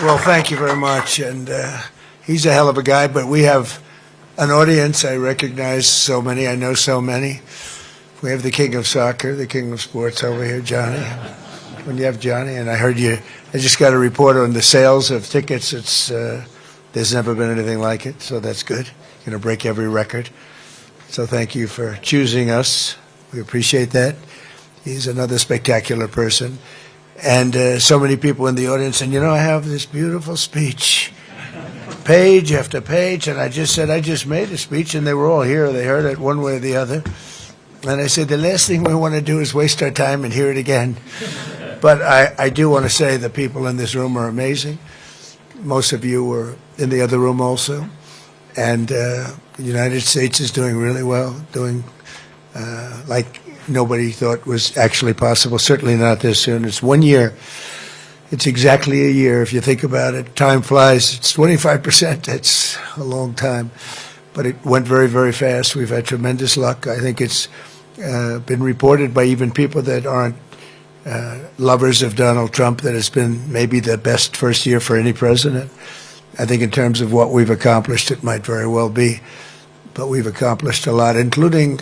Well, thank you very much. And he's a hell of a guy, but we have an audience. I recognize so many. I know so many. We have the king of soccer, the king of sports over here, Johnny. When you have Johnny, and I heard you, I just got a report on the sales of tickets. It's there's never been anything like it, so that's good. You're going to break every record. So thank you for choosing us. We appreciate that. He's another spectacular person. And so many people in the audience, and I have this beautiful speech, page after page, and I just said, I just made a speech, and they were all here. They heard it one way or the other. And I said, the last thing we want to do is waste our time and hear it again. But I do want to say the people in this room are amazing. Most of you were in the other room also. And the United States is doing really well, doing like nobody thought was actually possible, certainly not this soon. It's 1 year. It's exactly a year if you think about it. Time flies. It's 25%. That's a long time. But it went very, very fast. We've had tremendous luck. I think it's been reported by even people that aren't lovers of Donald Trump that it's been maybe the best first year for any president. I think in terms of what we've accomplished, it might very well be. But we've accomplished a lot, including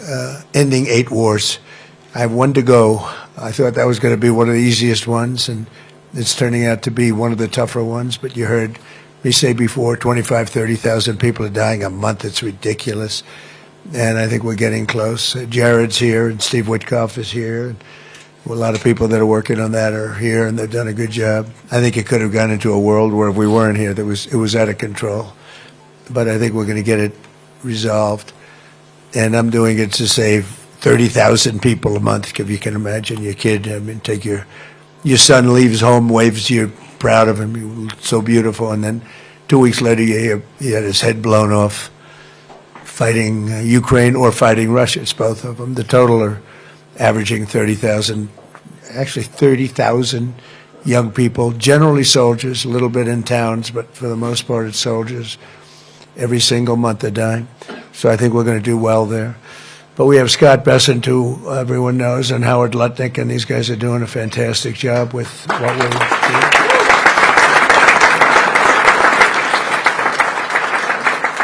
ending 8 wars. I have 1 to go. I thought that was going to be one of the easiest ones, and it's turning out to be one of the tougher ones. But you heard me say before, 25,000, 30,000 people are dying a month. It's ridiculous. And I think we're getting close. Jared's here, and Steve Witkoff is here. And a lot of people that are working on that are here, and they've done a good job. I think it could have gone into a world where if we weren't here, it was out of control. But I think we're going to get it resolved. And I'm doing it to save 30,000 people a month, if you can imagine. Your kid, take your son leaves home, waves, you're proud of him, you're so beautiful, and then 2 weeks later you hear he had his head blown off fighting Ukraine or fighting Russia. It's both of them. The total are averaging 30,000, actually 30,000 young people, generally soldiers, a little bit in towns, but for the most part it's soldiers. Every single month they're dying. So I think we're going to do well there. But we have Scott Bessent, who everyone knows, and Howard Lutnick, and these guys are doing a fantastic job with what we're doing.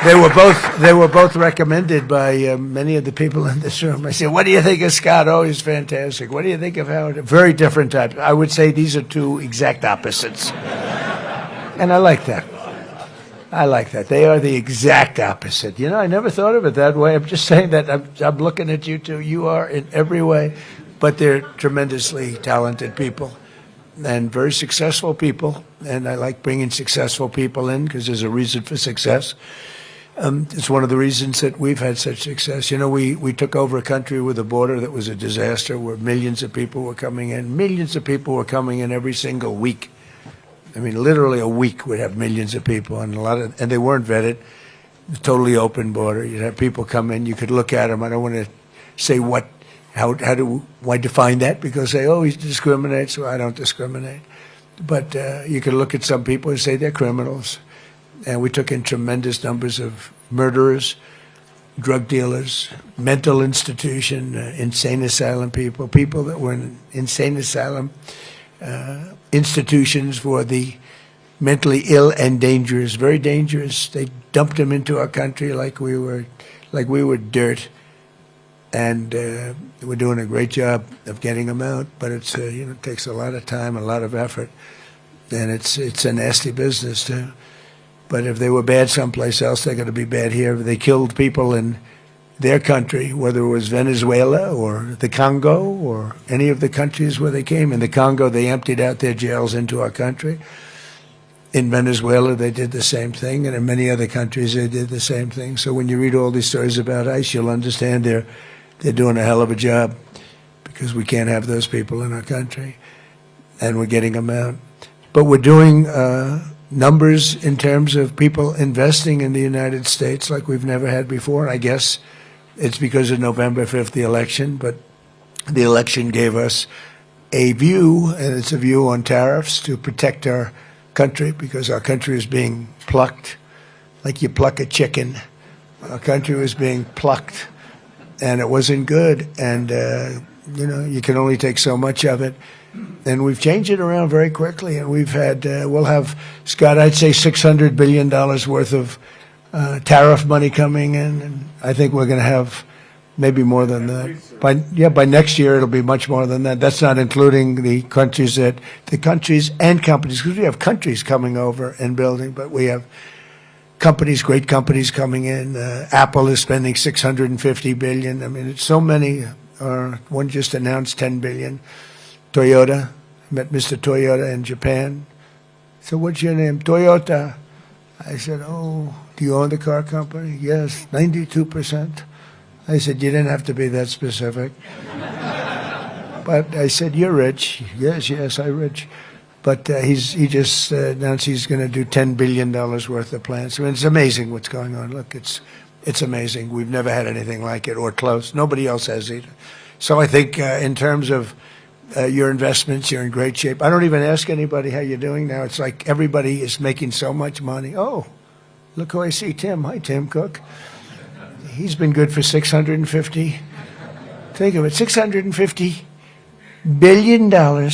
They were both recommended by many of the people in this room. I said, what do you think of Scott? Oh, he's fantastic. What do you think of Howard? Very different types. I would say these are 2 exact opposites. And I like that. I like that. They are the exact opposite. I never thought of it that way. I'm just saying that I'm looking at you two. You are in every way, but they're tremendously talented people and very successful people. And I like bringing successful people in because there's a reason for success. It's one of the reasons that we've had such success. We took over a country with a border that was a disaster where millions of people were coming in. Millions of people were coming in every single week. I mean, literally a week would have millions of people, and and they weren't vetted. Totally open border. You'd have people come in. You could look at them. I don't want to say why define that, because they always discriminate. So I don't discriminate. But you could look at some people and say they're criminals. And we took in tremendous numbers of murderers, drug dealers, mental institution, insane asylum people that were in insane asylum institutions for the mentally ill and dangerous, very dangerous. They dumped them into our country like we were dirt, and we're doing a great job of getting them out. But it's it takes a lot of time, a lot of effort, and it's a nasty business too. But if they were bad someplace else, they're going to be bad here. They killed people in their country, whether it was Venezuela or the Congo or any of the countries where they came. In the Congo, they emptied out their jails into our country. In Venezuela, they did the same thing, and in many other countries, they did the same thing. So when you read all these stories about ICE, you'll understand they're doing a hell of a job, because we can't have those people in our country, and we're getting them out. But we're doing numbers in terms of people investing in the United States like we've never had before. I guess it's because of November 5th, the election, but the election gave us a view, and it's a view on tariffs to protect our country, because our country is being plucked like you pluck a chicken. Our country was being plucked, and it wasn't good. And, you can only take so much of it. And we've changed it around very quickly, and we've had, we'll have, Scott, I'd say $600 billion worth of tariff money coming in, and I think we're going to have maybe more than that. By next year, it'll be much more than that. That's not including the countries and companies, because we have countries coming over and building, but we have companies, great companies coming in. Apple is spending $650 billion. I mean, it's so many. One just announced $10 billion. Toyota, I met Mr. Toyota in Japan. So what's your name? Toyota. I said, oh, do you own the car company? Yes, 92%. I said, you didn't have to be that specific. But I said, you're rich. Yes, I'm rich. But he just announced he's going to do $10 billion worth of plants. I mean, it's amazing what's going on. Look, it's amazing. We've never had anything like it or close. Nobody else has either. So I think in terms of your investments, you're in great shape. I don't even ask anybody how you're doing now. It's like everybody is making so much money. Oh, look who I see, Tim. Hi, Tim Cook. He's been good for 650. Think of it, $650 billion.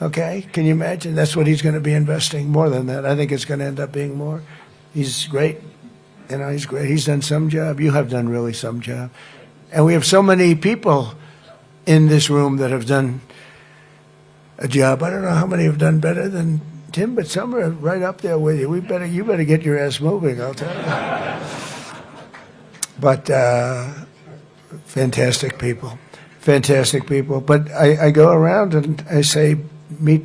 Okay, can you imagine? That's what he's going to be investing. More than that. I think it's going to end up being more. He's great. You know, he's great. He's done some job. You have done really some job. And we have so many people in this room that have done a job. I don't know how many have done better than Tim, but some are right up there with you. You better get your ass moving, I'll tell you. But fantastic people. But I go around and I say, meet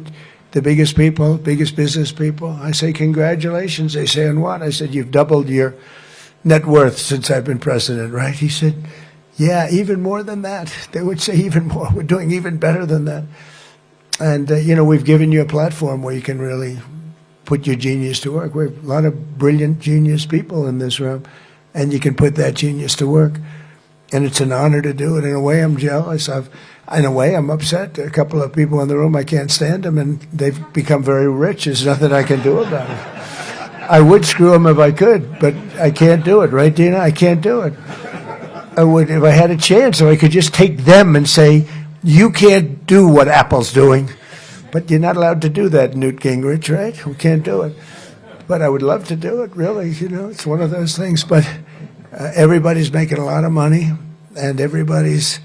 the biggest people, biggest business people. I say, congratulations. They say, on what? I said, you've doubled your net worth since I've been president, right? He said, yeah, even more than that. They would say even more. We're doing even better than that. And, we've given you a platform where you can really put your genius to work. We have a lot of brilliant, genius people in this room, and you can put that genius to work. And it's an honor to do it. In a way, I'm jealous. In a way, I'm upset. A couple of people in the room, I can't stand them, and they've become very rich. There's nothing I can do about it. I would screw them if I could, but I can't do it, right, Dina? I can't do it. I would, if I had a chance, or I could just take them and say, you can't do what Apple's doing. But you're not allowed to do that, Newt Gingrich, right? We can't do it. But I would love to do it, really. It's one of those things. But everybody's making a lot of money, and everybody's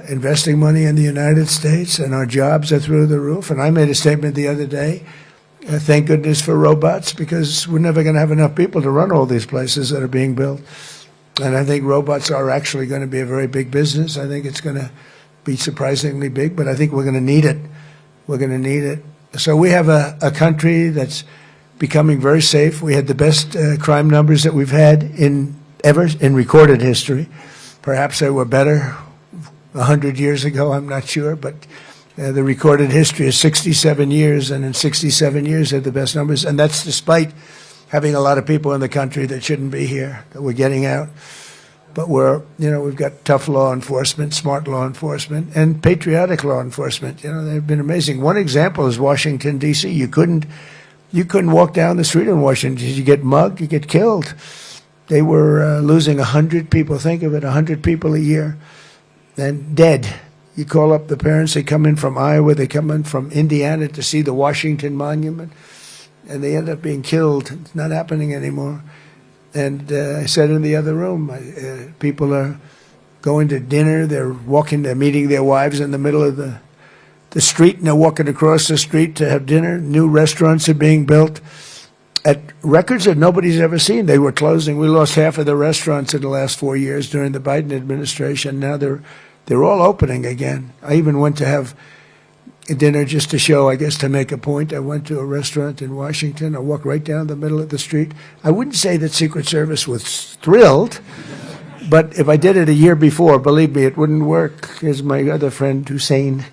investing money in the United States, and our jobs are through the roof. And I made a statement the other day, thank goodness for robots, because we're never going to have enough people to run all these places that are being built. And I think robots are actually going to be a very big business. I think it's going to be surprisingly big, but I think we're going to need it. We're going to need it. So we have a country that's becoming very safe. We had the best crime numbers that we've had ever in recorded history. Perhaps they were better 100 years ago, I'm not sure, but the recorded history is 67 years, and in 67 years they had the best numbers, and that's despite having a lot of people in the country that shouldn't be here, that we're getting out. But we've got tough law enforcement, smart law enforcement, and patriotic law enforcement. They've been amazing. One example is Washington, D.C. You couldn't walk down the street in Washington. You get mugged, you get killed. They were losing 100 people. Think of it, 100 people a year, and dead. You call up the parents. They come in from Iowa. They come in from Indiana to see the Washington Monument, and they end up being killed. It's not happening anymore. And I said in the other room, people are going to dinner. They're meeting their wives in the middle of the street, and they're walking across the street to have dinner. New restaurants are being built at records that nobody's ever seen. They were closing. We lost half of the restaurants in the last 4 years during the Biden administration. Now they're all opening again. I even went to have dinner just to show, I guess, to make a point. I went to a restaurant in Washington. I walked right down the middle of the street. I wouldn't say that Secret Service was thrilled, but if I did it a year before, believe me, it wouldn't work. Here's my other friend, Hussein.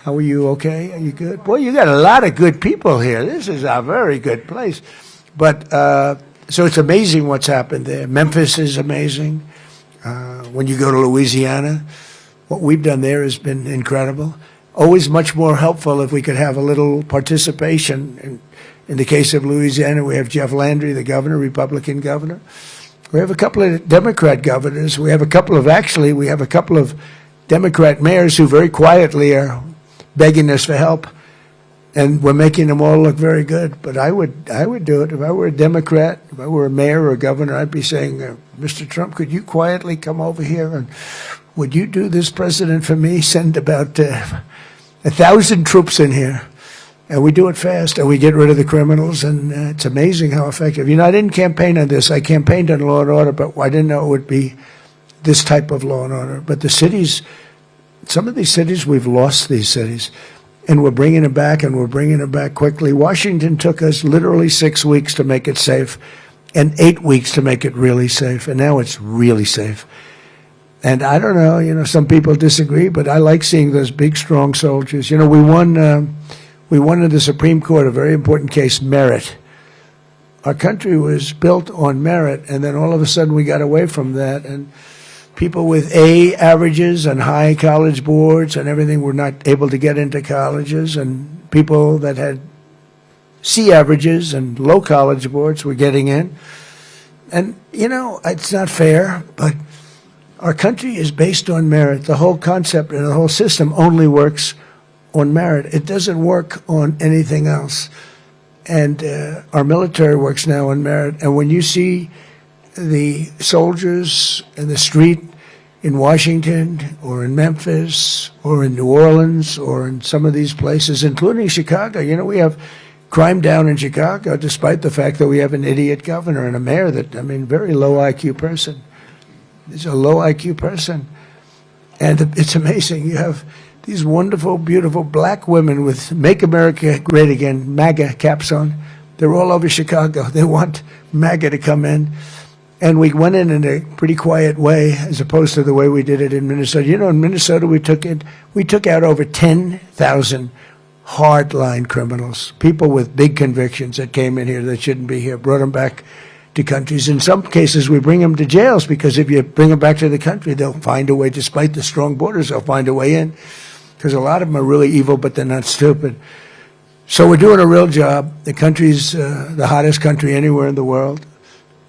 How are you? Okay? Are you good? Boy, you got a lot of good people here. This is a very good place. But so it's amazing what's happened there. Memphis is amazing. When you go to Louisiana, what we've done there has been incredible. Always much more helpful if we could have a little participation. In the case of Louisiana, we have Jeff Landry, the governor, Republican governor. We have a couple of Democrat governors. We have a couple of Democrat mayors who very quietly are begging us for help, and we're making them all look very good. But I would do it if I were a Democrat, if I were a mayor or a governor. I'd be saying, Mr. Trump, could you quietly come over here and would you do this, President, for me? Send about 1,000 troops in here. And we do it fast, and we get rid of the criminals, and it's amazing how effective. You know, I didn't campaign on this. I campaigned on law and order, but I didn't know it would be this type of law and order. But the cities, some of these cities, we've lost these cities, and we're bringing it back, and we're bringing it back quickly. Washington took us literally 6 weeks to make it safe, and 8 weeks to make it really safe, and now it's really safe. And I don't know, you know, some people disagree, but I like seeing those big, strong soldiers. You know, we won in the Supreme Court a very important case, merit. Our country was built on merit, and then all of a sudden we got away from that, and people with A averages and high college boards and everything were not able to get into colleges, and people that had C averages and low college boards were getting in. And, you know, it's not fair, but our country is based on merit. The whole concept and the whole system only works on merit. It doesn't work on anything else. And our military works now on merit. And when you see the soldiers in the street in Washington or in Memphis or in New Orleans or in some of these places, including Chicago, you know, we have crime down in Chicago despite the fact that we have an idiot governor and a mayor that, I mean, very low IQ person. He's a low IQ person. And it's amazing. You have these wonderful, beautiful black women with Make America Great Again, MAGA caps on. They're all over Chicago. They want MAGA to come in. And we went in a pretty quiet way as opposed to the way we did it in Minnesota. You know, in Minnesota, we took out over 10,000 hardline criminals, people with big convictions that came in here that shouldn't be here, brought them back to countries. In some cases, we bring them to jails because if you bring them back to the country, they'll find a way, despite the strong borders, they'll find a way in. Because a lot of them are really evil, but they're not stupid. So we're doing a real job. The country's the hottest country anywhere in the world,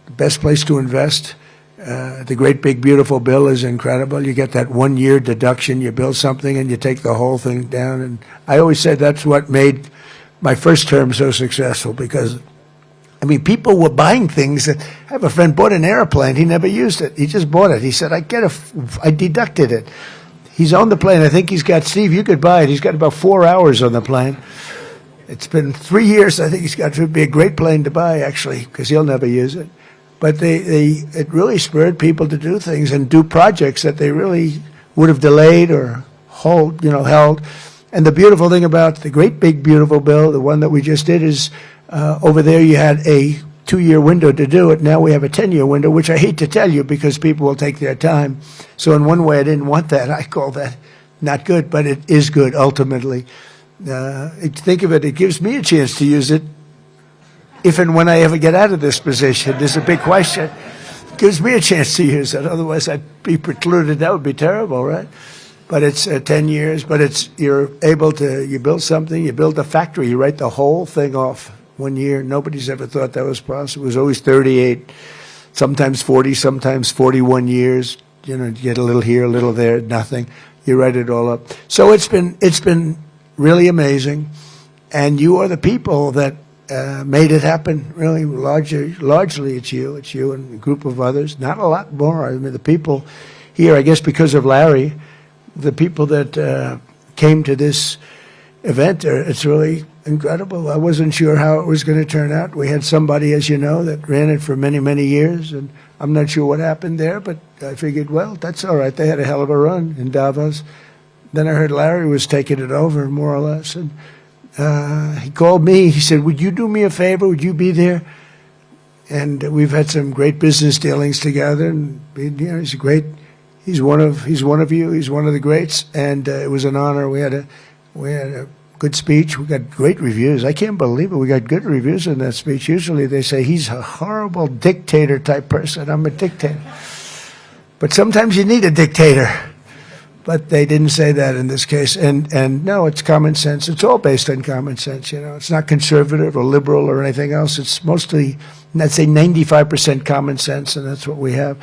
the best place to invest. The great big beautiful bill is incredible. You get that 1 year deduction. You build something and you take the whole thing down. And I always said that's what made my first term so successful, because I mean, people were buying things. I have a friend bought an airplane. He never used it. He just bought it. He said, I deducted it. He's on the plane. I think he's got, Steve, you could buy it. He's got about 4 hours on the plane. It's been 3 years. I think it would be a great plane to buy, actually, because he'll never use it. But it really spurred people to do things and do projects that they really would have delayed or held. And the beautiful thing about the great big beautiful bill, the one that we just did, is over there you had a 2-year window to do it. Now we have a 10-year window, which I hate to tell you because people will take their time. So in one way, I didn't want that. I call that not good, but it is good ultimately. Think of it, it gives me a chance to use it if and when I ever get out of this position. There's a big question. It gives me a chance to use it. Otherwise, I'd be precluded. That would be terrible, right? But it's 10 years, but you're able to, you build something, you build a factory, you write the whole thing off 1 year. Nobody's ever thought that was possible. It was always 38, sometimes 40, sometimes 41 years. You know, you get a little here, a little there, nothing. You write it all up. So it's been really amazing. And you are the people that made it happen, really. Largely it's you and a group of others. Not a lot more. I mean, the people here, I guess because of Larry, the people that came to this event, it's really incredible. I wasn't sure how it was going to turn out. We had somebody, as you know, that ran it for many, many years, and I'm not sure what happened there, but I figured, well, that's all right. They had a hell of a run in Davos. Then I heard Larry was taking it over, more or less, and he called me. He said, would you do me a favor? Would you be there? And we've had some great business dealings together, and he's great. He's one of you. He's one of the greats, and it was an honor. We had a good speech. We got great reviews. I can't believe it. We got good reviews in that speech. Usually they say he's a horrible dictator type person. I'm a dictator, but sometimes you need a dictator. But they didn't say that in this case. And no, it's common sense. It's all based on common sense. You know, it's not conservative or liberal or anything else. It's mostly, let's say, 95% common sense, and that's what we have.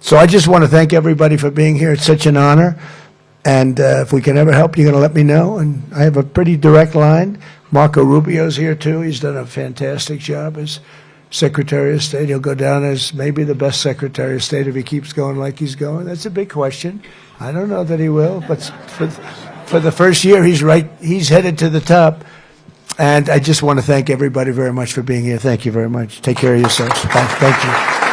So I just want to thank everybody for being here. It's such an honor. And if we can ever help, you're going to let me know. And I have a pretty direct line. Marco Rubio's here, too. He's done a fantastic job as Secretary of State. He'll go down as maybe the best Secretary of State if he keeps going like he's going. That's a big question. I don't know that he will, but for the first year, he's headed to the top. And I just want to thank everybody very much for being here. Thank you very much. Take care of yourselves. Thank you.